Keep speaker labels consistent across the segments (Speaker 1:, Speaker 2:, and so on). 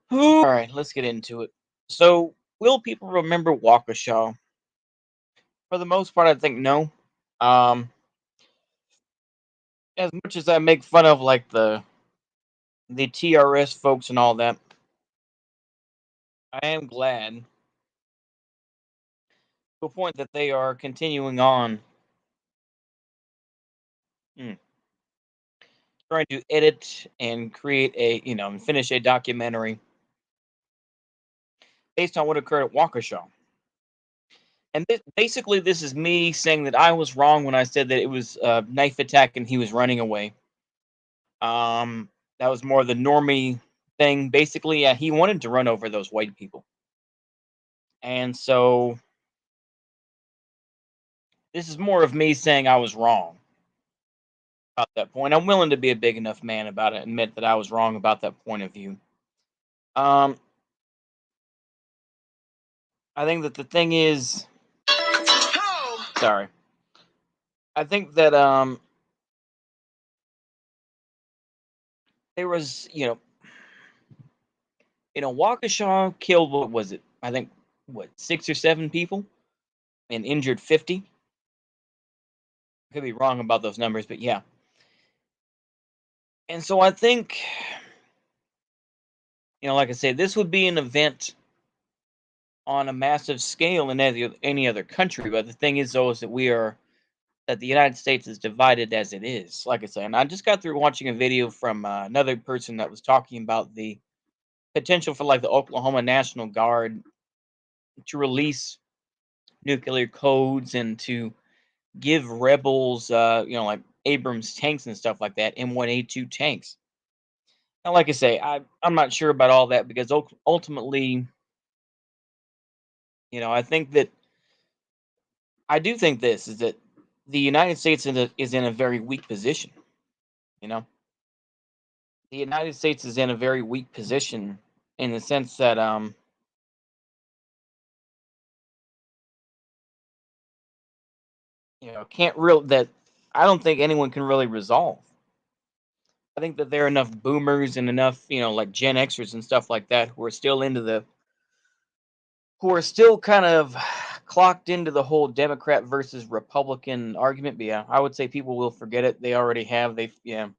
Speaker 1: All right, let's get into it. So, will people remember Waukesha? For the most part, I think no. Um, as much as I make fun of like the TRS folks and all that, I am glad to a point that they are continuing on, mm, trying to edit and create and finish a documentary based on what occurred at Waukesha. And basically, this is me saying that I was wrong when I said that it was a knife attack and he was running away. Um, that was more the normie thing. Basically, he wanted to run over those white people, and so this is more of me saying I was wrong about that point. I'm willing to be a big enough man about it, and admit that I was wrong about that point of view. Um, I think that the thing is, sorry, I think that there was Waukesha killed, what was it? I think, what, 6 or 7 people and injured 50. Could be wrong about those numbers, but yeah. And so I think, like I said, this would be an event on a massive scale in any other country. But the thing is, though, is that the United States is divided as it is. Like I said, and I just got through watching a video from another person that was talking about the potential for like the Oklahoma National Guard to release nuclear codes and to give rebels, like Abrams tanks and stuff like that, M1A2 tanks. Now, like I say, I'm not sure about all that because ultimately, I think that I do think this is that the United States is in a very weak position. You know, the United States is in a very weak position in the sense that can't real that I don't think anyone can really resolve. I think that there are enough boomers and enough, like Gen Xers and stuff like that who are still kind of clocked into the whole Democrat versus Republican argument. But yeah, I would say people will forget it. They already have. Yeah.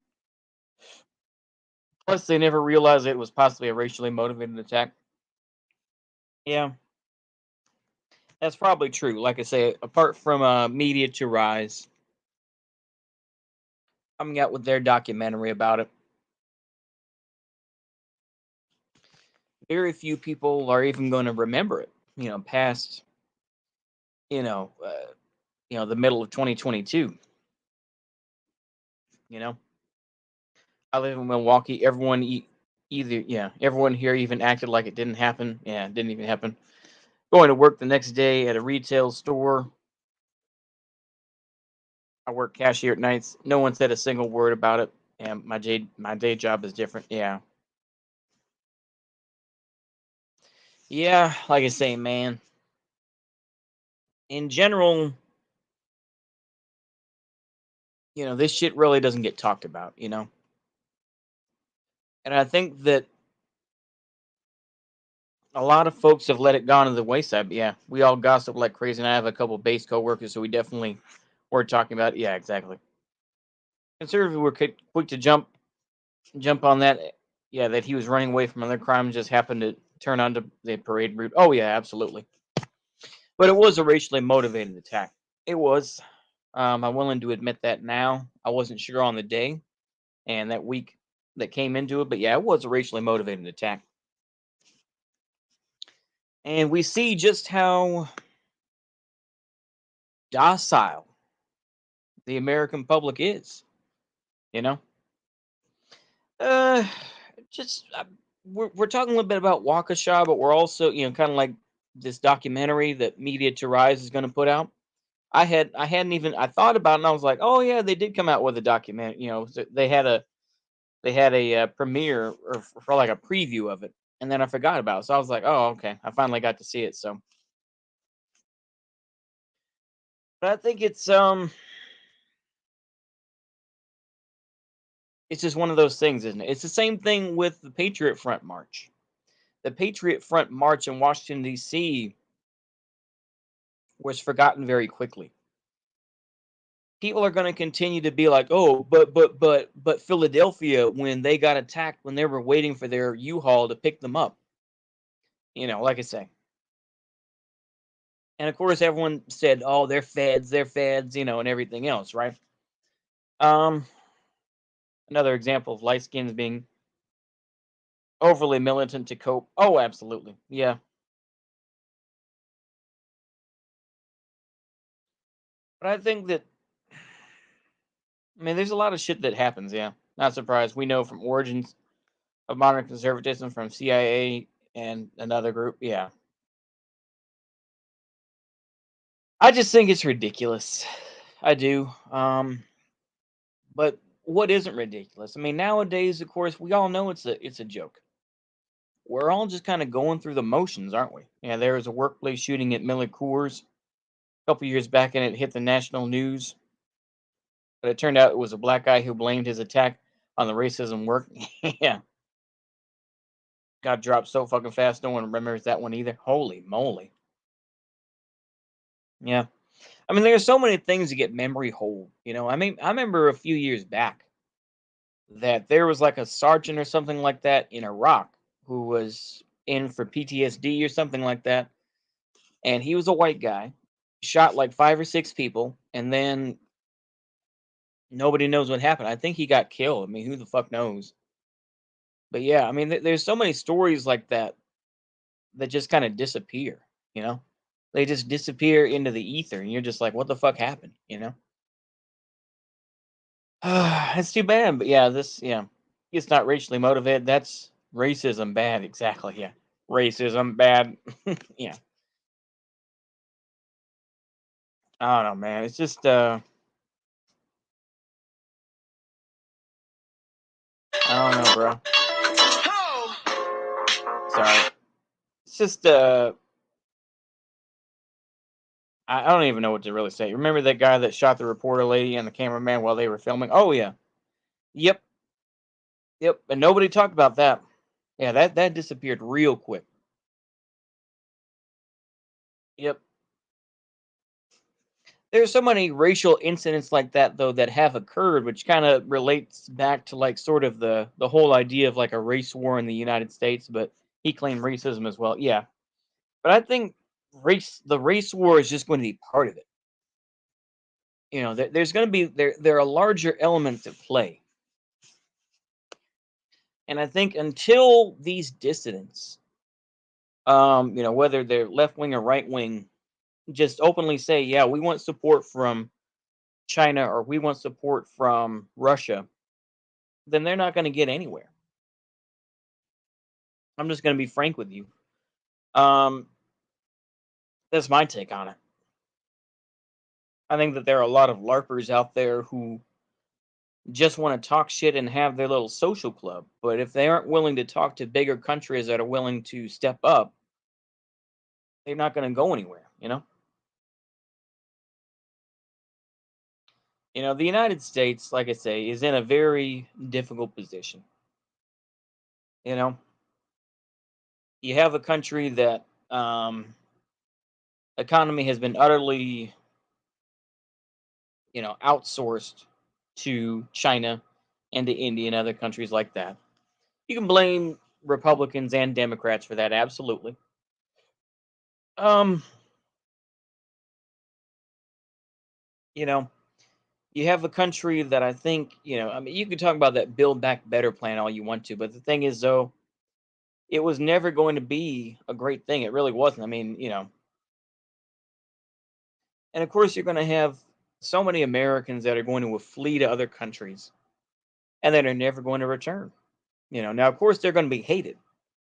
Speaker 1: Plus, they never realized it was possibly a racially motivated attack. Yeah, that's probably true. Like I say, apart from Media to Rise coming out with their documentary about it, very few people are even going to remember it. Past you know, uh, the middle of 2022. You know, I live in Milwaukee. Everyone here even acted like it didn't happen. Yeah, it didn't even happen. Going to work the next day at a retail store. I work cashier at nights. No one said a single word about it. And my day job is different. Yeah. Yeah, like I say, man. In general, this shit really doesn't get talked about. And I think that a lot of folks have let it go to the wayside. But yeah, we all gossip like crazy, and I have a couple base coworkers, so we definitely were talking about it. Yeah, exactly. Conservatives were quick to jump on that. Yeah, that he was running away from other crimes just happened to turn onto the parade route. Oh yeah, absolutely. But it was a racially motivated attack. It was. I'm willing to admit that now. I wasn't sure on the day and that week that came into it, but yeah, it was a racially motivated attack. And we see just how docile the American public is. You know, uh, just we're talking a little bit about Waukesha, but we're also kind of like this documentary that Media to Rise is going to put out. I hadn't even I thought about it and I was like, oh yeah, they did come out with a document. They had a premiere or for like a preview of it, and then I forgot about it. So I was like, oh okay, I finally got to see it. So, but I think it's just one of those things, isn't it? It's the same thing with the Patriot Front March. The Patriot Front March in Washington, D.C. was forgotten very quickly. People are going to continue to be like, oh, but Philadelphia, when they got attacked, when they were waiting for their U-Haul to pick them up, like I say. And of course, everyone said, oh, they're feds, and everything else, right? Um, Another example of light skins being overly militant to cope. Oh, absolutely. Yeah. But I think that, I mean, there's a lot of shit that happens. Yeah. Not surprised. We know from origins of modern conservatism from CIA and another group. Yeah. I just think it's ridiculous. I do. But what isn't ridiculous? I mean, nowadays, of course, we all know it's a joke. We're all just kind of going through the motions, aren't we? Yeah, there was a workplace shooting at Miller Coors a couple years back, and it hit the national news. But it turned out it was a black guy who blamed his attack on the racism work. Yeah, got dropped so fucking fast, no one remembers that one either. Holy moly! Yeah, I mean, there's so many things to get memory hold. I mean, I remember a few years back that there was like a sergeant or something like that in Iraq who was in for PTSD or something like that, and he was a white guy, shot like 5 or 6 people, and then nobody knows what happened. I think he got killed. I mean, who the fuck knows? But yeah, I mean, there's so many stories like that that just kind of disappear. You know, they just disappear into the ether, and you're just like, what the fuck happened? It's too bad, but yeah, it's not racially motivated. That's racism bad, exactly. Yeah, racism bad. Yeah, I don't know, man. It's just I don't know, bro. Sorry. It's just I don't even know what to really say. Remember that guy that shot the reporter lady and the cameraman while they were filming? Oh yeah. Yep. Yep. And nobody talked about that. Yeah, that disappeared real quick. Yep. There's so many racial incidents like that though that have occurred, which kind of relates back to like sort of the whole idea of like a race war in the United States, but he claimed racism as well. Yeah. But I think the race war is just going to be part of it. There's going to be there are larger elements at play. And I think until these dissidents, whether they're left wing or right wing, just openly say, yeah, we want support from China or we want support from Russia, then they're not going to get anywhere. I'm just going to be frank with you. Um, that's my take on it. I think that there are a lot of LARPers out there who just want to talk shit and have their little social club. But if they aren't willing to talk to bigger countries that are willing to step up, they're not going to go anywhere. The United States, like I say, is in a very difficult position. You know, you have a country that economy has been utterly, outsourced to China and to India and other countries like that. You can blame Republicans and Democrats for that, absolutely. Um, you know, you have a country that I think, I mean, you can talk about that Build Back Better plan all you want to, but the thing is, though, it was never going to be a great thing. It really wasn't. I mean, and of course, you're going to have so many Americans that are going to flee to other countries and that are never going to return. Now, of course, they're going to be hated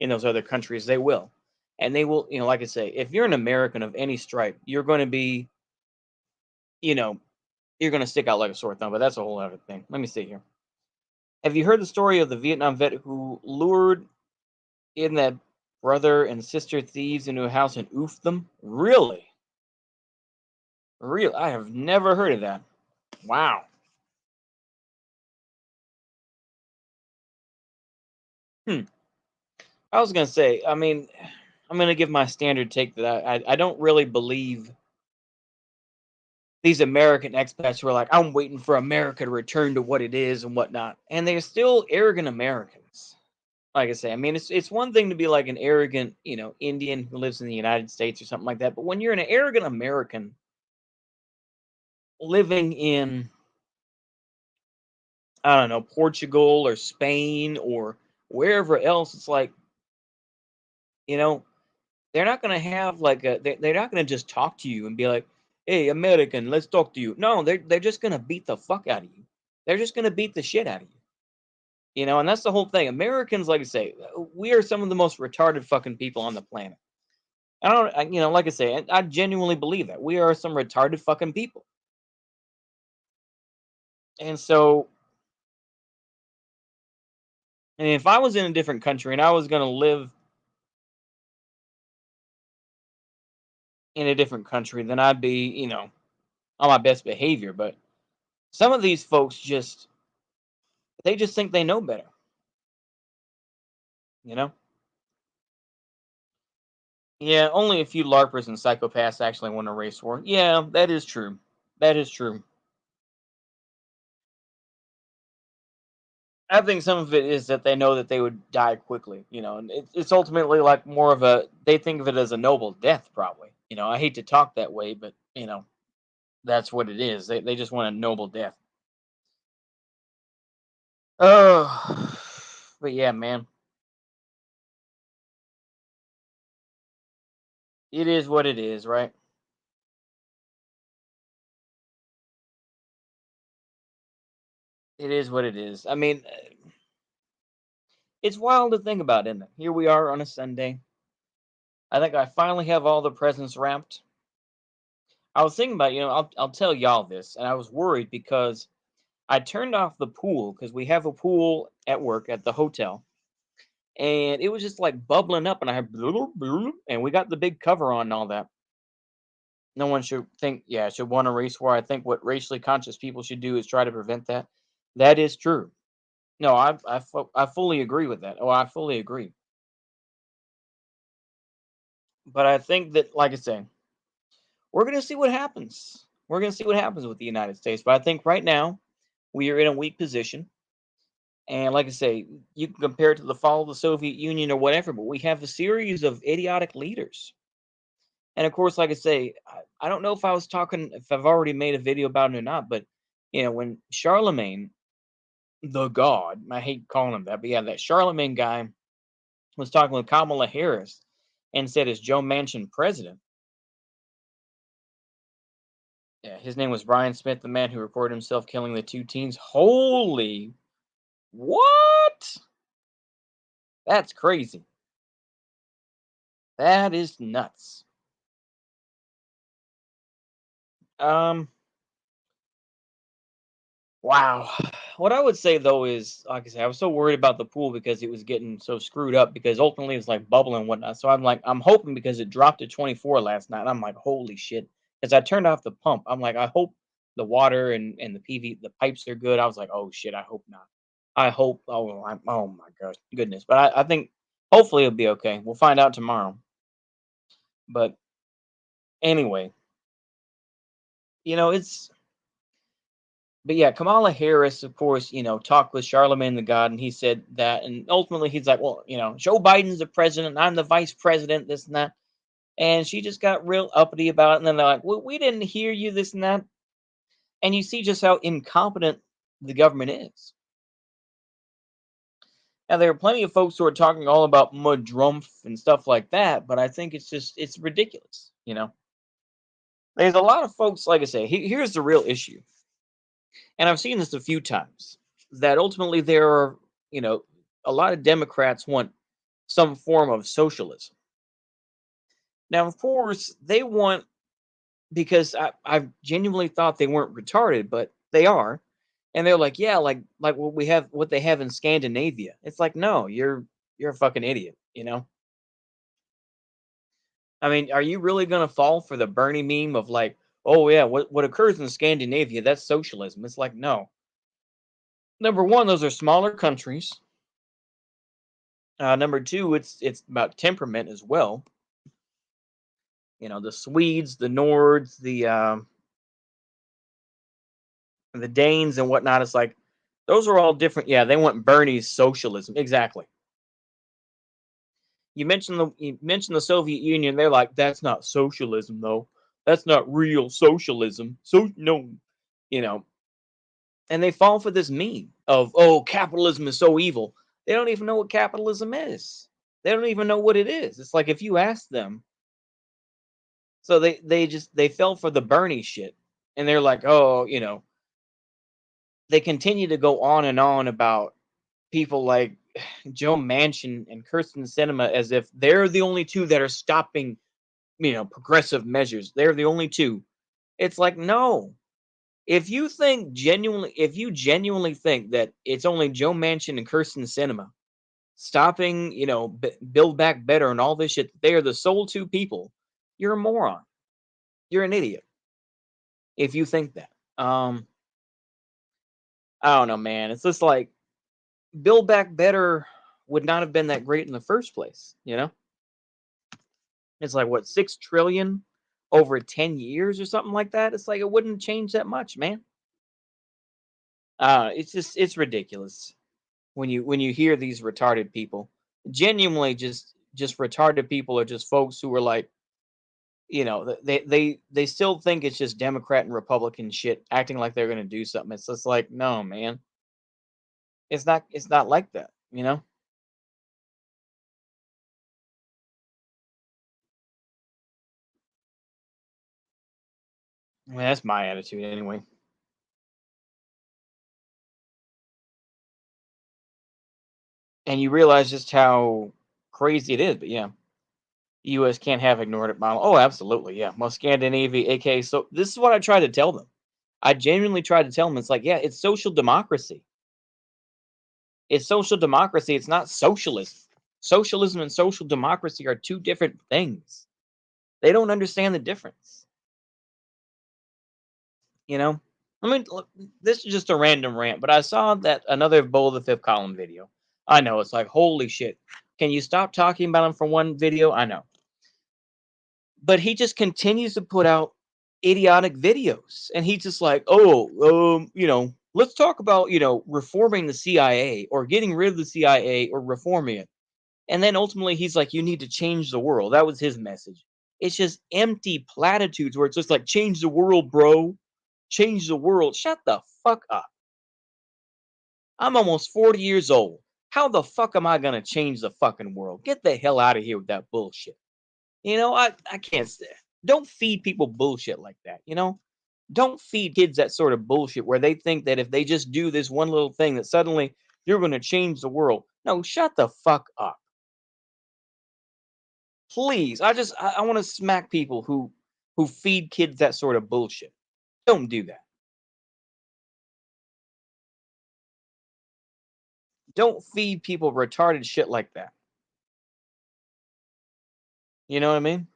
Speaker 1: in those other countries. They will. And they will, like I say, if you're an American of any stripe, you're going to be, you know, you're going to stick out like a sore thumb, but that's a whole other thing. Let me see here. Have you heard the story of the Vietnam vet who lured in that brother and sister thieves into a house and oofed them? Really? Real? I have never heard of that. Wow. Hmm. I was gonna say, I mean, I'm gonna give my standard take that I don't really believe these American expats who are like, I'm waiting for America to return to what it is and whatnot. And they're still arrogant Americans. Like I say, I mean, it's one thing to be like an arrogant, Indian who lives in the United States or something like that. But when you're an arrogant American living in, I don't know, Portugal or Spain or wherever else, it's like, you know, they're not gonna have like they're not gonna just talk to you and be like, "Hey, American, let's talk to you." No, they're just gonna beat the fuck out of you. They're just gonna beat the shit out of you. And that's the whole thing. Americans, like I say, we are some of the most retarded fucking people on the planet. I don't, like I say, I genuinely believe that we are some retarded fucking people. And so, and if I was in a different country and I was gonna live in a different country, then I'd be, on my best behavior. But some of these folks they just think they know better. You know? Yeah, only a few LARPers and psychopaths actually want a race war. Yeah, that is true. That is true. I think some of it is that they know that they would die quickly, and it's ultimately like more of they think of it as a noble death, probably. I hate to talk that way, but that's what it is. They just want a noble death. Oh, but yeah, man, it is what it is, right? It is what it is. I mean, it's wild to think about, isn't it? Here we are on a Sunday. I think I finally have all the presents wrapped. I was thinking about, I'll tell y'all this, and I was worried because I turned off the pool because we have a pool at work at the hotel, and it was just like bubbling up, and I had and we got the big cover on and all that. No one should think, yeah, should want a race war. I think what racially conscious people should do is try to prevent that. That is true. No, I fully agree with that. Oh, I fully agree. But I think that, like I say, we're gonna see what happens. We're gonna see what happens with the United States. But I think right now we are in a weak position. And like I say, you can compare it to the fall of the Soviet Union or whatever, but we have a series of idiotic leaders. And of course, like I say, I don't know if I was talking, if I've already made a video about it or not, but when Charlemagne, the God, I hate calling him that, but yeah, that Charlemagne guy was talking with Kamala Harris and said, "Is Joe Manchin president?" Yeah, his name was Brian Smith, the man who reported himself killing the two teens. Holy what? That's crazy. That is nuts. Um, wow. What I would say though is, like I said, I was so worried about the pool because it was getting so screwed up because ultimately it's like bubbling and whatnot. So I'm hoping because it dropped to 24 last night. I'm like, holy shit. As I turned off the pump, I'm like, I hope the water and the the pipes are good. I was like, oh shit, I hope not. I hope. Oh my gosh, goodness. But I think hopefully it'll be okay. We'll find out tomorrow. But anyway, it's but yeah, Kamala Harris, of course, talked with Charlemagne the God, and he said that, and ultimately he's like, well, Joe Biden's the president, I'm the vice president, this and that, and she just got real uppity about it, and then they're like, well, we didn't hear you, this and that, and you see just how incompetent the government is. Now there are plenty of folks who are talking all about mudrumph and stuff like that, but I think it's ridiculous. There's a lot of folks, like I say, here's the real issue, and I've seen this a few times, that ultimately there are, you know, a lot of Democrats want some form of socialism. Now, of course, they want, because I genuinely thought they weren't retarded, but they are, and they're like, yeah, like what they have in Scandinavia. It's like, no, you're a fucking idiot. I mean, are you really gonna fall for the Bernie meme of like, oh yeah, what occurs in Scandinavia, that's socialism? It's like, no. Number one, those are smaller countries. Number two, it's about temperament as well. The Swedes, the Nords, the Danes, and whatnot. It's like those are all different. Yeah, they want Bernie's socialism. Exactly. You mentioned the Soviet Union. They're like, that's not socialism, though. That's not real socialism. So no, you know, and they fall for this meme of, oh, capitalism is so evil. They don't even know what capitalism is. They don't even know what it is. It's like if you ask them, so they fell for the Bernie shit, and they're like, oh, they continue to go on about people like Joe Manchin and Kirsten Sinema as if they're the only two that are stopping, progressive measures. They're the only two. It's like, no. If you genuinely think that it's only Joe Manchin and Kirsten Sinema stopping, Build Back Better and all this shit, they are the sole two people. You're a moron. You're an idiot if you think that. I don't know, man. It's just like Build Back Better would not have been that great in the first place. It's like what, 6 trillion over 10 years or something like that. It's like it wouldn't change that much, man. It's ridiculous when you hear these retarded people. Genuinely, just retarded people are just folks who are like, they still think it's just Democrat and Republican shit, acting like they're gonna do something. It's just like, no, man, it's not like that. I mean, that's my attitude anyway. And you realize just how crazy it is. But yeah, the U.S. can't have ignored it model. Oh, absolutely, yeah. Well, Scandinavia, aka, so this is what I try to tell them. I genuinely try to tell them. It's like, yeah, it's social democracy. It's social democracy. It's not socialism. Socialism and social democracy are two different things. They don't understand the difference. You know. I mean, look, this is just a random rant, but I saw that another Bull of the Fifth Column video. I know it's like, holy shit. Can you stop talking about him for one video? I know. But he just continues to put out idiotic videos, and he's just like, oh, let's talk about reforming the CIA or getting rid of the CIA or reforming it. And then ultimately he's like, you need to change the world. That was his message. It's just empty platitudes where it's just like, change the world, bro. Change the world. Shut the fuck up. I'm almost 40 years old. How the fuck am I gonna change the fucking world? Get the hell out of here with that bullshit. I can't say. Don't feed people bullshit like that. Don't feed kids that sort of bullshit where they think that if they just do this one little thing that suddenly you're going to change the world. No, shut the fuck up. Please. I want to smack people who feed kids that sort of bullshit. Don't do that. Don't feed people retarded shit like that. You know what I mean?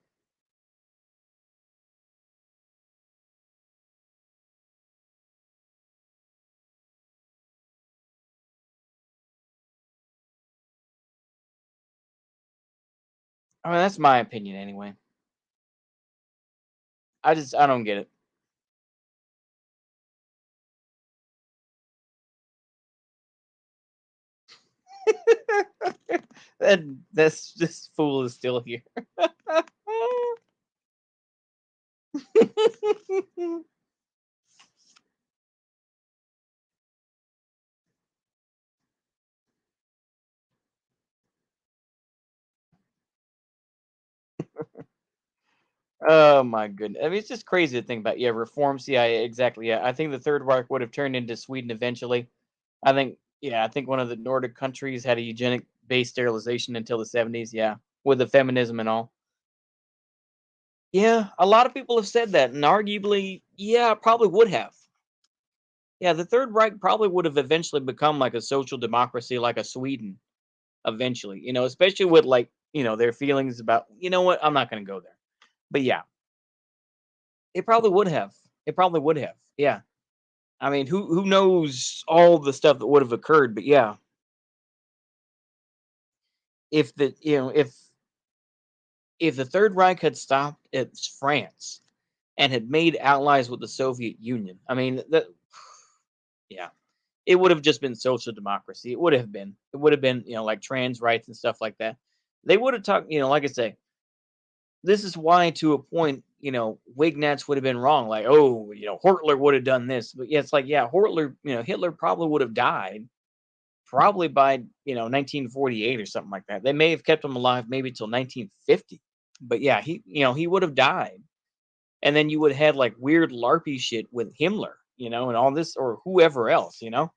Speaker 1: I mean, that's my opinion anyway. I don't get it. That's this fool is still here. Oh my goodness. I mean, it's just crazy to think about. Yeah, reform CIA. Exactly. Yeah. I think the Third Reich would have turned into Sweden eventually. I think one of the Nordic countries had a eugenic based sterilization until the 70s. Yeah. With the feminism and all. Yeah. A lot of people have said that. And arguably, yeah, probably would have. Yeah. The Third Reich probably would have eventually become like a social democracy, like a Sweden eventually, especially with like, their feelings about, you know what? I'm not going to go there. But yeah, it probably would have. It probably would have. Yeah. I mean, who knows all the stuff that would have occurred? But yeah, if the if the Third Reich had stopped at France and had made allies with the Soviet Union, I mean, that yeah, it would have just been social democracy. It would have been. It would have been, like trans rights and stuff like that. They would have talked, like I say, this is why, to a point, Wignats would have been wrong. Like, oh, Hitler would have done this. But yeah, it's like, yeah, Hitler probably would have died probably by, 1948 or something like that. They may have kept him alive maybe till 1950. But yeah, he would have died. And then you would have had like weird LARPy shit with Himmler, and all this or whoever else. I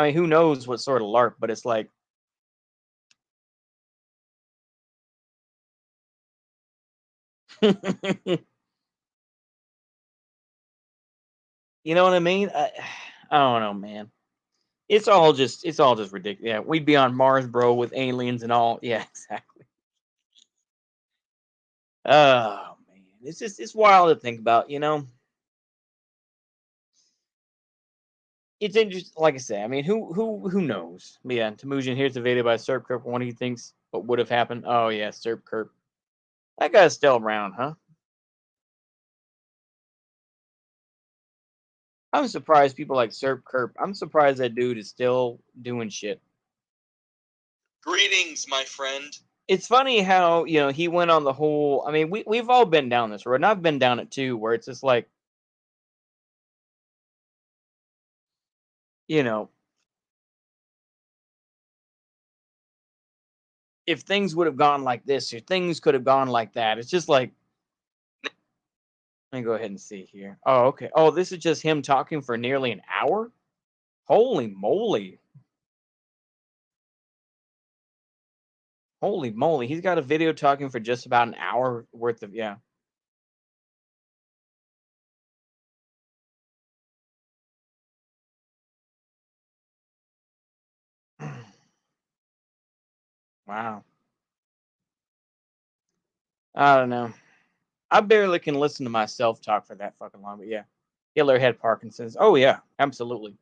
Speaker 1: mean, who knows what sort of LARP, but it's like, you know what I mean? I don't know, man. It's all just ridiculous. Yeah, we'd be on Mars, bro, with aliens and all. Yeah, exactly. Oh man, it's wild to think about. It's interesting. Like I say, I mean, who knows? But yeah, Temujin here's the video by Serp Kerp. What he thinks what would have happened. Oh yeah, Serp Kerp. That guy's still around, huh? I'm surprised people like Serp Kerp. I'm surprised that dude is still doing shit.
Speaker 2: Greetings, my friend.
Speaker 1: It's funny how he went on the whole. I mean, we've all been down this road, and I've been down it too, where it's just like, you know, if things would have gone like this, or things could have gone like that. It's just like, let me go ahead and see here. Oh, okay. Oh, this is just him talking for nearly an hour. Holy moly! Holy moly! He's got a video talking for just about an hour worth of yeah. Wow. I don't know. I barely can listen to myself talk for that fucking long, but yeah. Hitler had Parkinson's. Oh yeah, absolutely.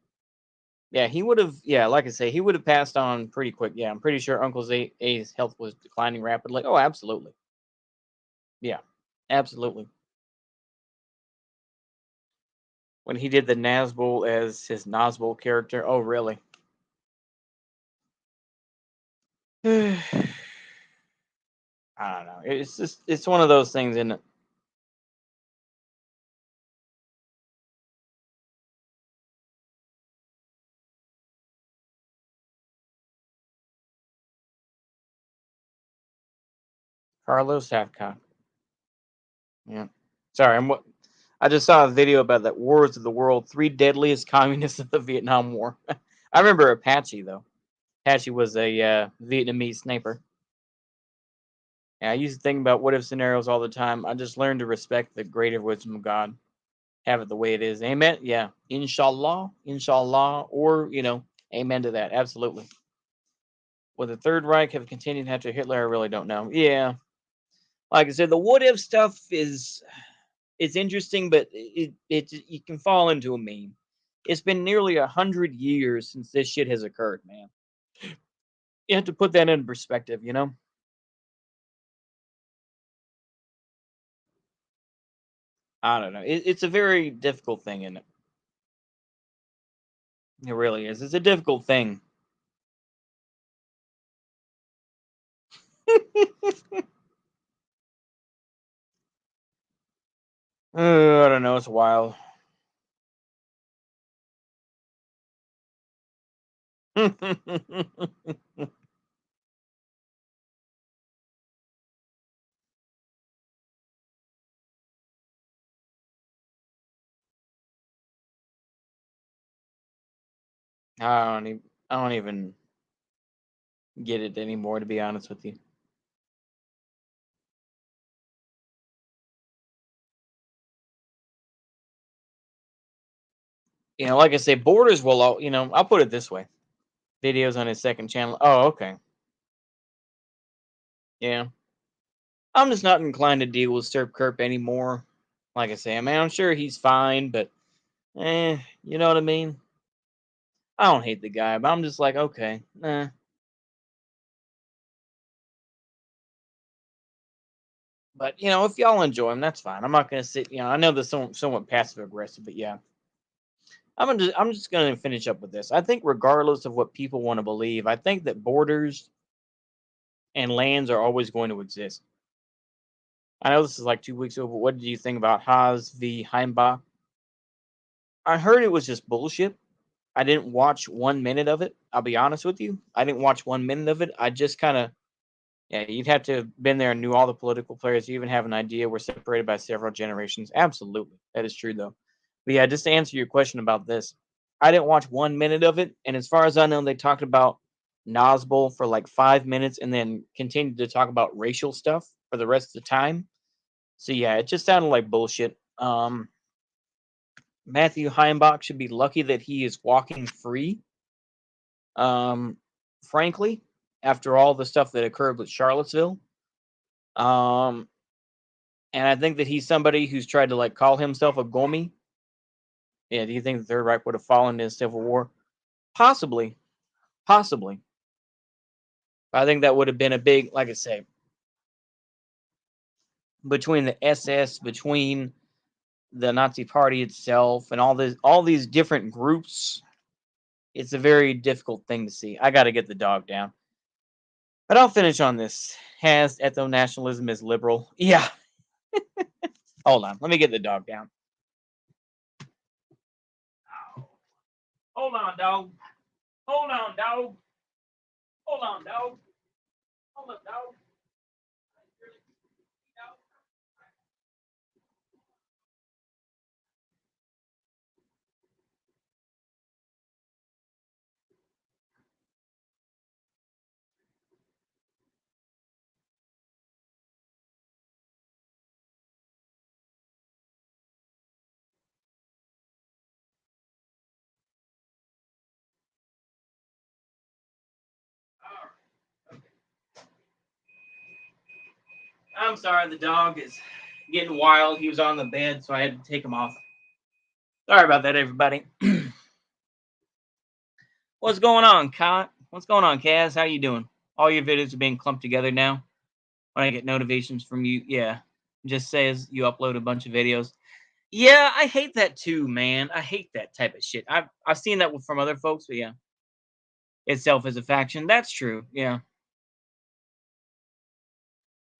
Speaker 1: Yeah, he would have. Yeah, like I say, he would have passed on pretty quick. Yeah, I'm pretty sure Uncle A's health was declining rapidly. Oh, absolutely. Yeah, absolutely. When he did the Nazgul as his Nazgul character. Oh, really? I don't know. It's one of those things, isn't it? Carlos Hathcock. Yeah. Sorry, I just saw a video about that Wars of the World, three deadliest communists of the Vietnam War. I remember Apache though. Apache was a Vietnamese sniper. Yeah, I used to think about what if scenarios all the time. I just learned to respect the greater wisdom of God. Have it the way it is. Amen. Yeah. Inshallah. Inshallah. Or, amen to that. Absolutely. Would the Third Reich have continued after Hitler? I really don't know. Yeah. Like I said, the what if stuff is it's interesting, but it you can fall into a meme. It's been nearly 100 years since this shit has occurred, man. You have to put that in perspective. I don't know. It's a very difficult thing, isn't it? It really is. It's a difficult thing. I don't know. It's wild. I don't even get it anymore, to be honest with you. Like I say, Borders will all. I'll put it this way: videos on his second channel. Oh, okay. Yeah, I'm just not inclined to deal with Stirp Kerp anymore. Like I say, I mean, I'm sure he's fine, but you know what I mean. I don't hate the guy, but I'm just like, okay, But if y'all enjoy them, that's fine. I'm not gonna sit. I know this somewhat passive aggressive, but yeah, I'm just gonna finish up with this. I think regardless of what people want to believe, I think that borders and lands are always going to exist. I know this is like 2 weeks ago, but what did you think about Haas v. Heimbach? I heard it was just bullshit. I didn't watch 1 minute of it. I'll be honest with you. I didn't watch 1 minute of it. I just kind of, yeah, you'd have to have been there and knew all the political players. You even have an idea we're separated by several generations. Absolutely. That is true, though. But yeah, just to answer your question about this, I didn't watch 1 minute of it. And as far as I know, they talked about Nazbol for like 5 minutes and then continued to talk about racial stuff for the rest of the time. So yeah, it just sounded like bullshit. Matthew Heimbach should be lucky that he is walking free. Um, frankly, after all the stuff that occurred with Charlottesville, um, and I think that he's somebody who's tried to like call himself a Gomi. Yeah, do you think the Third Reich would have fallen in a civil war? Possibly, possibly. I think that would have been a big, like I say, between the SS, between the Nazi Party itself, and all these different groups. It's a very difficult thing to see. I got to get the dog down. But I'll finish on this. Has ethno nationalism is liberal? Yeah. Hold on. Let me get the dog down. Hold on, dog. Hold on, dog. Hold on, dog. Hold on, dog. I'm sorry, the dog is getting wild. He was on the bed, so I had to take him off. Sorry about that, everybody. What's going on, Cot? What's going on, Kaz? How you doing? All your videos are being clumped together now. When I get notifications from you, yeah, just says you upload a bunch of videos. Yeah, I hate that too, man. I hate that type of shit. I've seen that from other folks, but yeah, itself as a faction. That's true. Yeah,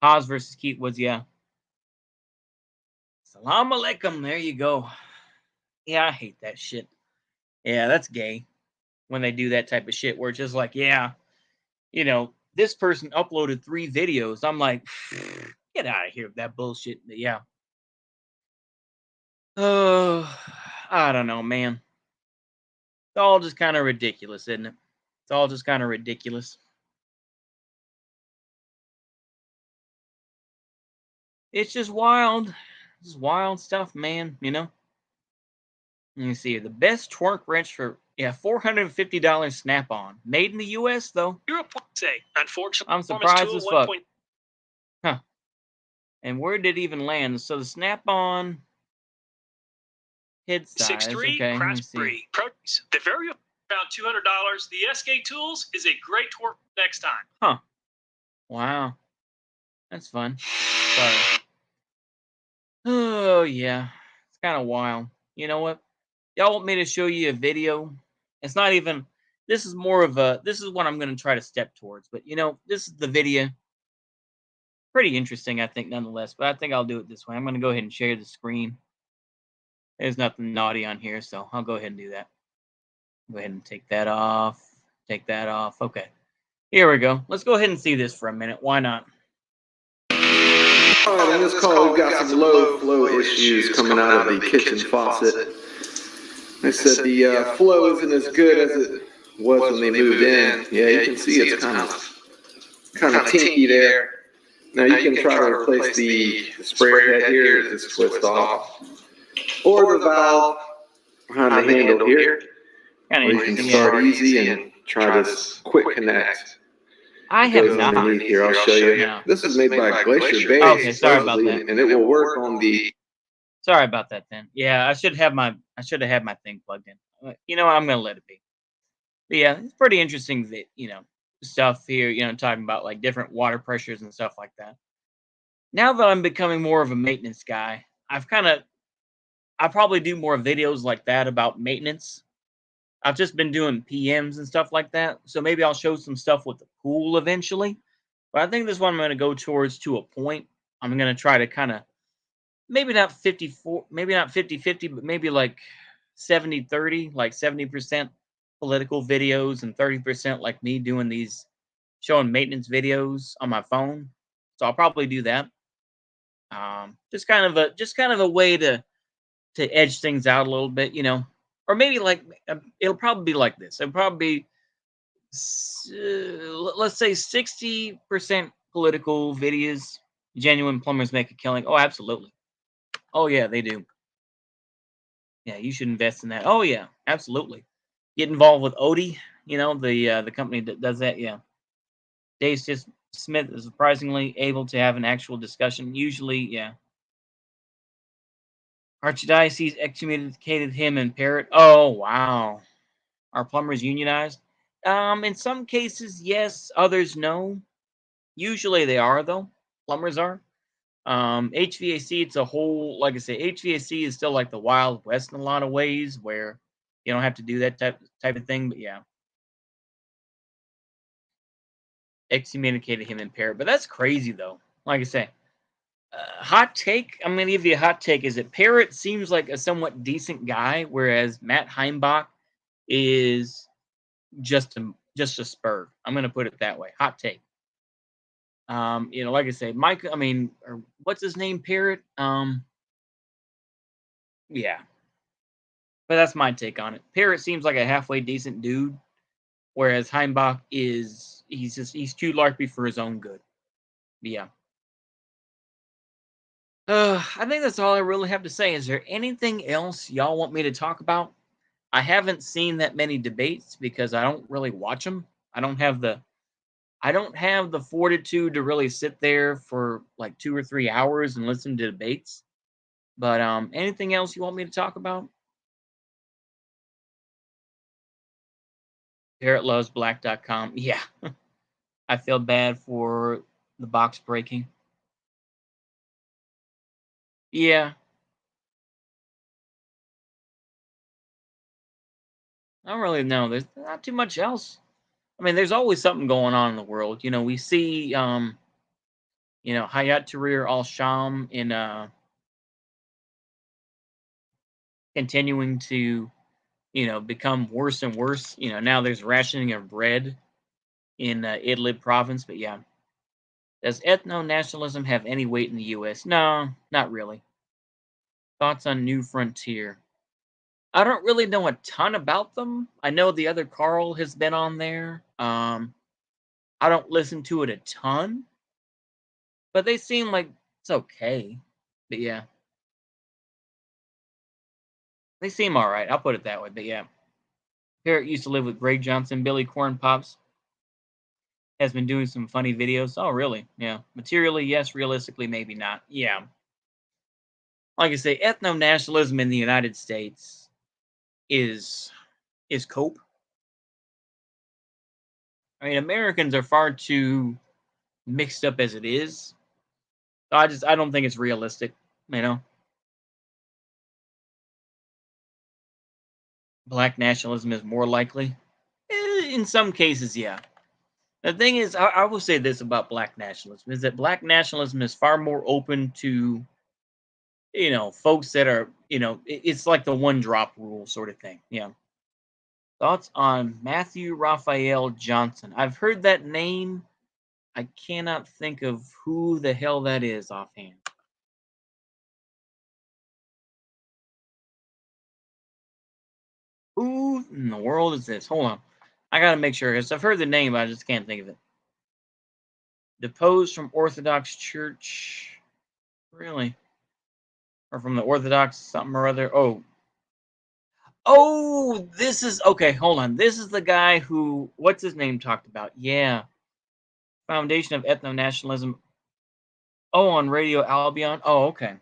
Speaker 1: Haas versus Keith Woods. Yeah, salam alaikum. There you go. Yeah, I hate that shit. Yeah, that's gay when they do that type of shit where it's just like, yeah, this person uploaded 3 videos. I'm like, get out of here with that bullshit. But yeah. Oh, I don't know, man. It's all just kind of ridiculous, isn't it? It's all just kind of ridiculous. It's just wild. It's wild stuff, man. Let me see. The best twerk wrench for $450 Snap-on. Made in the US though. Unfortunately, I'm surprised as fuck. Huh. And where did it even land? So the Snap-on head size. 6'3", okay, Craftsbury. The very around $200. The SK Tools is a great twerk next time. Huh. Wow. That's fun. Sorry. Oh yeah. It's kind of wild. You know what? Y'all want me to show you a video? It's not even, this is more of this is what I'm going to try to step towards. But this is the video. Pretty interesting, I think, nonetheless. But I think I'll do it this way. I'm going to go ahead and share the screen. There's nothing naughty on here, so I'll go ahead and do that. Go ahead and take that off. Take that off. Okay. Here we go. Let's go ahead and see this for a minute. Why not?
Speaker 2: All right, on this call, we've got some low flow issues coming out of the kitchen faucet. They said the flow isn't as good as it was when they moved in. Yeah, you can see it's kind of tinky there. Now you can try to replace the sprayer head here that just twist off, or the valve behind the handle here. Or you can start easy and try this quick connect.
Speaker 1: I have not.
Speaker 2: Underneath here, I'll show you. No. This is made by Glacier Bay.
Speaker 1: Okay, sorry about that.
Speaker 2: And it will work on the.
Speaker 1: Sorry about that. Then, yeah, I should have had my thing plugged in. You know what? I'm gonna let it be. But yeah, it's pretty interesting that stuff here. Talking about like different water pressures and stuff like that. now that I'm becoming more of a maintenance guy, I probably do more videos like that about maintenance. I've just been doing PMs and stuff like that. So maybe I'll show some stuff with the pool eventually. But I think this one I'm going to go towards to a point. I'm going to try to kind of maybe not 54, maybe not 50-50, but maybe like 70-30, like 70% political videos and 30% like me doing these showing maintenance videos on my phone. So I'll probably do that. Just kind of a way to edge things out a little bit, or maybe like it'll probably be like this. It'll probably be let's say 60% political videos. Genuine plumbers make a killing. Oh, absolutely. Oh yeah, they do. Yeah, you should invest in that. Oh yeah, absolutely. Get involved with Odie. The company that does that. Yeah, Dave Smith is surprisingly able to have an actual discussion. Usually, yeah. Archdiocese excommunicated him and Parrot. Oh wow. Are plumbers unionized? In some cases, yes. Others, no. Usually, they are though. Plumbers are. HVAC, it's a whole. Like I say, HVAC is still like the Wild West in a lot of ways, where you don't have to do that type of thing. But yeah, excommunicated him and Parrot. But that's crazy though. Like I say, hot take. I'm gonna give you a hot take. Is that Parrot seems like a somewhat decent guy, whereas Matt Heimbach is just a spur. I'm gonna put it that way. Hot take. Like I say, Mike. I mean, or what's his name? Parrot. Yeah, but that's my take on it. Parrot seems like a halfway decent dude, whereas Heimbach he's too larpy for his own good. But yeah. I think that's all I really have to say. Is there anything else y'all want me to talk about? I haven't seen that many debates because I don't really watch them. I don't have the I don't have the fortitude to really sit there for like 2 or 3 hours and listen to debates. But anything else you want me to talk about? ParrotLovesBlack.com. Yeah, I feel bad for the box breaking. Yeah, I don't really know. There's not too much else. I mean, there's always something going on in the world. We see Hayat Tahrir al-Sham in continuing to, become worse and worse. Now there's rationing of bread in Idlib province, but yeah. Does ethno-nationalism have any weight in the U.S.? No, not really. Thoughts on New Frontier? I don't really know a ton about them. I know the other Carl has been on there. I don't listen to it a ton, but they seem like it's okay. But yeah, they seem all right. I'll put it that way. But yeah, Parrot used to live with Greg Johnson. Billy Corn Pops has been doing some funny videos. Oh, really? Yeah. Materially, yes. Realistically, maybe not. Yeah. Like I say, ethno nationalism in the United States is cope. I mean, Americans are far too mixed up as it is. So I don't think it's realistic. You know, Black nationalism is more likely. In some cases, yeah. The thing is, I will say this about Black nationalism is that Black nationalism is far more open to folks that are it's like the one drop rule sort of thing. Yeah. Thoughts on Matthew Raphael Johnson? I've heard that name. I cannot think of who the hell that is offhand. Who in the world is this? Hold on. I gotta make sure because I've heard the name, but I just can't think of it. Deposed from Orthodox Church. Really? Or from the Orthodox something or other. Oh, this is okay. Hold on. This is the guy who, what's his name, talked about. Yeah. Foundation of Ethno Nationalism. Oh, on Radio Albion. Oh, okay.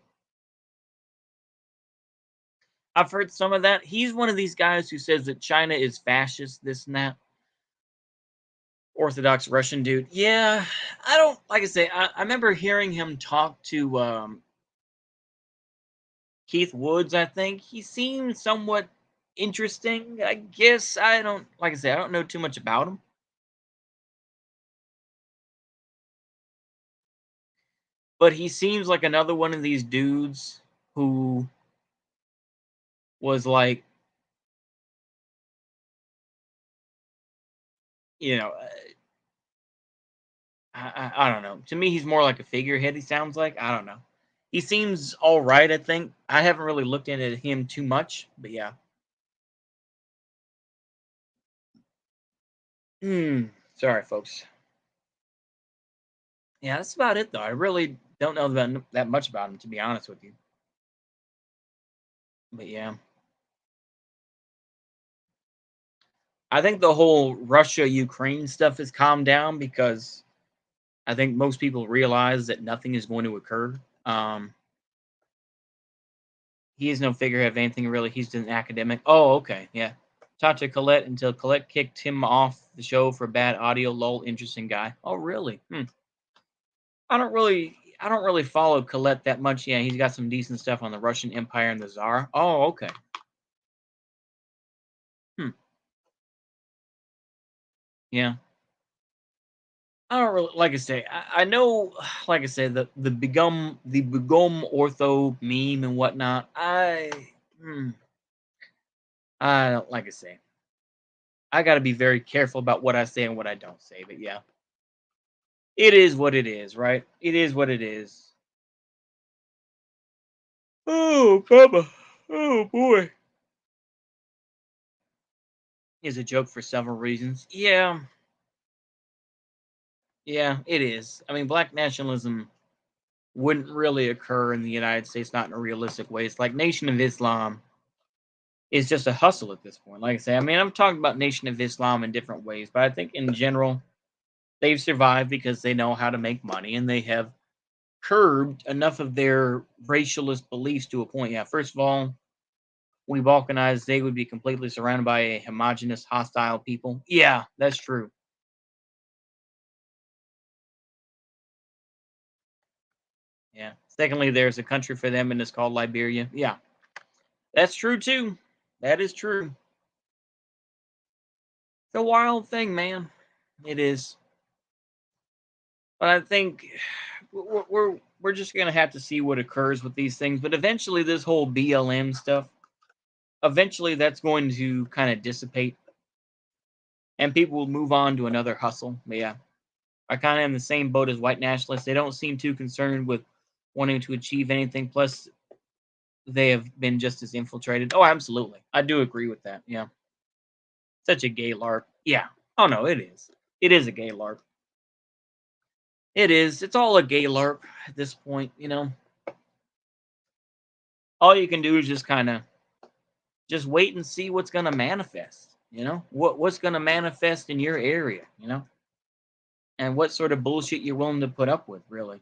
Speaker 1: I've heard some of that. He's one of these guys who says that China is fascist, this and that. Orthodox Russian dude. Yeah, I don't like I say. I remember hearing him talk to Keith Woods. I think he seemed somewhat interesting. I guess I don't like I say. I don't know too much about him, but he seems like another one of these dudes who was like, you know, I don't know. To me, he's more like a figurehead. He sounds like I don't know. He seems all right. I think I haven't really looked into him too much, but yeah. Sorry, folks. Yeah, that's about it though. I really don't know that much about him, to be honest with you. But yeah, I think the whole Russia Ukraine stuff has calmed down because I think most people realize that nothing is going to occur. He is no figurehead of anything really. He's just an academic. Oh, okay, yeah. Talked to Colette until Colette kicked him off the show for bad audio. Lol, interesting guy. Oh, really? I don't really follow Colette that much. Yeah, he's got some decent stuff on the Russian Empire and the Tsar. Oh, okay. Hmm. Yeah. I don't really like I say. I know, like I said, the begum ortho meme and whatnot. I don't like I say. I got to be very careful about what I say and what I don't say. But yeah, it is what it is, right? It is what it is. Oh, Papa. Oh boy. Is a joke for several reasons. Yeah, yeah, it is. I mean, black nationalism wouldn't really occur in the United States, not in a realistic way. It's like Nation of Islam is just a hustle at this point. Like I say, I mean, I'm talking about Nation of Islam in different ways, but I think in general, they've survived because they know how to make money and they have curbed enough of their racialist beliefs to a point. Yeah, first of all, we balkanized, they would be completely surrounded by a homogenous, hostile people. Yeah, that's true. Yeah. Secondly, there's a country for them and it's called Liberia. Yeah, that's true too. That is true. It's a wild thing, man. It is. But I think we're just gonna have to see what occurs with these things. But eventually, this whole BLM stuff, eventually, that's going to kind of dissipate, and people will move on to another hustle. But yeah, I kind of in the same boat as white nationalists. They don't seem too concerned with wanting to achieve anything. Plus, they have been just as infiltrated. Oh, absolutely, I do agree with that. Yeah, such a gay lark. Yeah. Oh no, it is. It is a gay lark. It is. It's all a gay lark at this point. All you can do is just kind of just wait and see what's going to manifest. What's going to manifest in your area. And what sort of bullshit you're willing to put up with, really.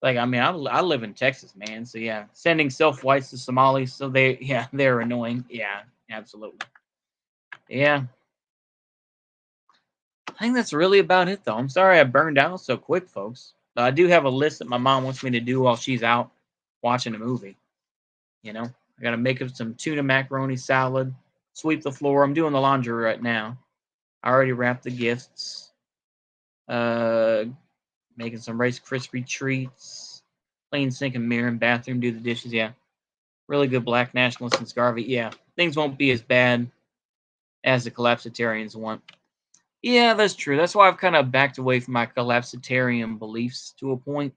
Speaker 1: Like I mean, I live in Texas, man. So yeah, sending self whites to Somalis, so they're annoying. Yeah, absolutely. Yeah, I think that's really about it, though. I'm sorry I burned out so quick, folks. But I do have a list that my mom wants me to do while she's out watching a movie. I got to make up some tuna macaroni salad, sweep the floor. I'm doing the laundry right now. I already wrapped the gifts. Uh, Making some Rice Krispie treats. Clean sink and mirror and bathroom. Do the dishes. Yeah, really good black nationalists and Scarvy. Yeah, things won't be as bad as the collapsitarians want. Yeah, that's true. That's why I've kind of backed away from my collapsitarian beliefs to a point.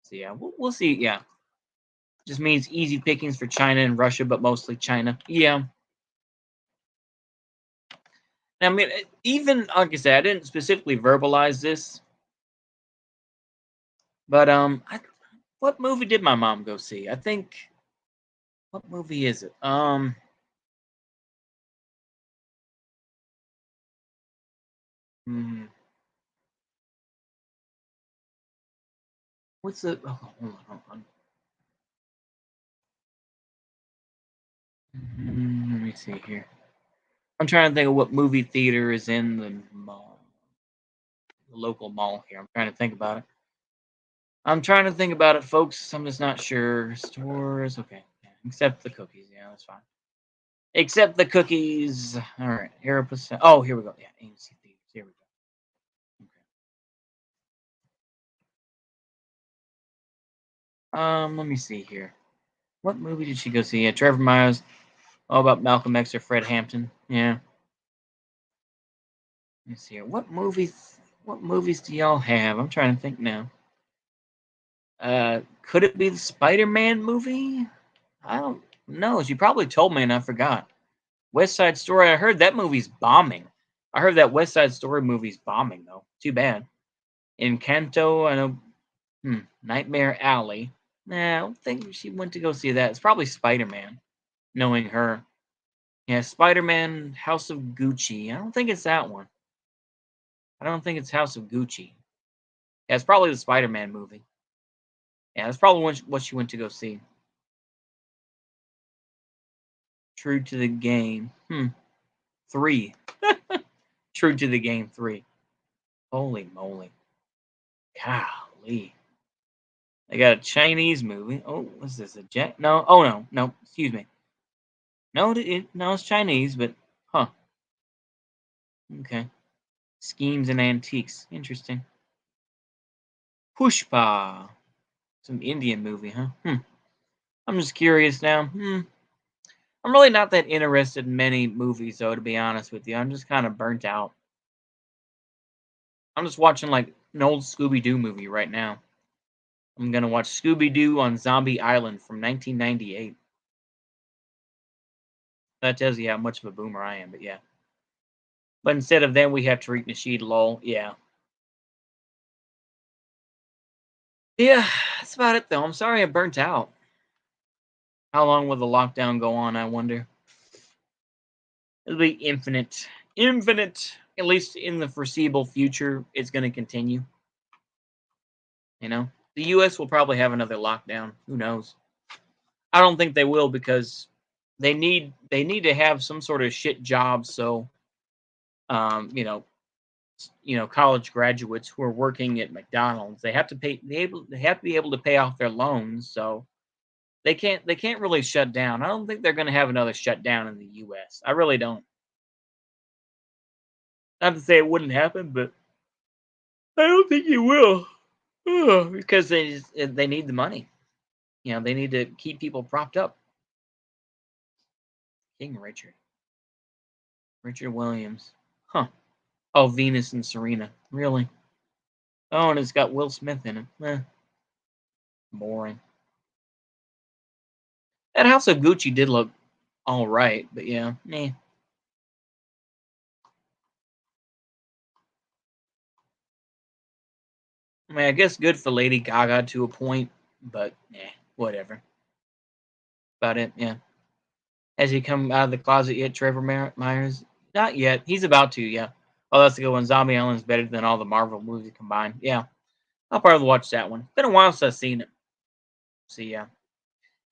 Speaker 1: So yeah, we'll see. Yeah, just means easy pickings for China and Russia, but mostly China. Yeah. I mean, even like I said, I didn't specifically verbalize this, but what movie did my mom go see? I think what movie is it? Hmm, what's the? Oh, hold on. Let me see here. I'm trying to think of what movie theater is in the mall, the local mall here. I'm trying to think about it. Folks. I'm just not sure. Stores, okay. Yeah, except the cookies. Yeah, that's fine. Except the cookies. All right. Aeropostale. Oh, here we go. Yeah, AMC theaters. Here we go. Okay. Let me see here. What movie did she go see? Yeah, Trevor Myers. All about Malcolm X or Fred Hampton. Yeah. Let me see here. What movies? What movies do y'all have? I'm trying to think now. Could it be the Spider-Man movie? I don't know. She probably told me and I forgot. West Side Story. I heard that movie's bombing. I heard that West Side Story movie's bombing though. Too bad. Encanto. I know. Nightmare Alley. Nah, I don't think she went to go see that. It's probably Spider-Man. Knowing her. Yeah, Spider-Man House of Gucci. I don't think it's that one. I don't think it's House of Gucci. Yeah, it's probably the Spider-Man movie. Yeah, that's probably what she went to go see. True to the Game. 3. True to the Game 3. Holy moly. Golly. They got a Chinese movie. Oh, what's this? A jet? No. Oh, no. No. Excuse me. No, it's Chinese, but huh. Okay. Schemes and Antiques. Interesting. Pushpa. Some Indian movie, huh? I'm just curious now. I'm really not that interested in many movies, though, to be honest with you. I'm just kind of burnt out. I'm just watching like an old Scooby-Doo movie right now. I'm gonna watch Scooby-Doo on Zombie Island from 1998. That tells you how much of a boomer I am, but yeah. But instead of them, we have Tariq Nasheed, lol. Yeah. Yeah, that's about it, though. I'm sorry I burnt out. How long will the lockdown go on, I wonder? It'll be infinite. Infinite. At least in the foreseeable future, it's going to continue. You know? The U.S. will probably have another lockdown. Who knows? I don't think they will because they need to have some sort of shit job so college graduates who are working at McDonald's, they have to be able to pay off their loans, so they can't really shut down. I don't think they're going to have another shutdown in the US. I really don't. Not to say it wouldn't happen, but I don't think it will. Because they need the money. They need to keep people propped up. King Richard. Richard Williams. Huh. Oh, Venus and Serena. Really? Oh, and it's got Will Smith in it. Boring. That House of Gucci did look all right, but yeah, I mean, I guess good for Lady Gaga to a point, but whatever. About it, yeah. Has he come out of the closet yet, Trevor Myers? Not yet. He's about to, yeah. Oh, that's a good one. Zombie Island's better than all the Marvel movies combined. Yeah, I'll probably watch that one. Been a while since I've seen it. So yeah.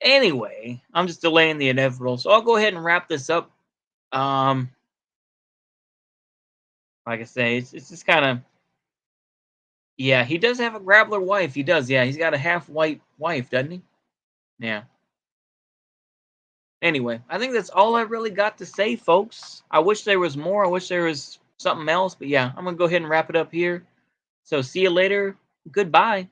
Speaker 1: Anyway, I'm just delaying the inevitable, so I'll go ahead and wrap this up. Like I say, it's just kind of. Yeah, he does have a grappler wife. He does. Yeah, he's got a half white wife, doesn't he? Yeah. Anyway, I think that's all I really got to say, folks. I wish there was more. I wish there was something else. But yeah, I'm going to go ahead and wrap it up here. So see you later. Goodbye.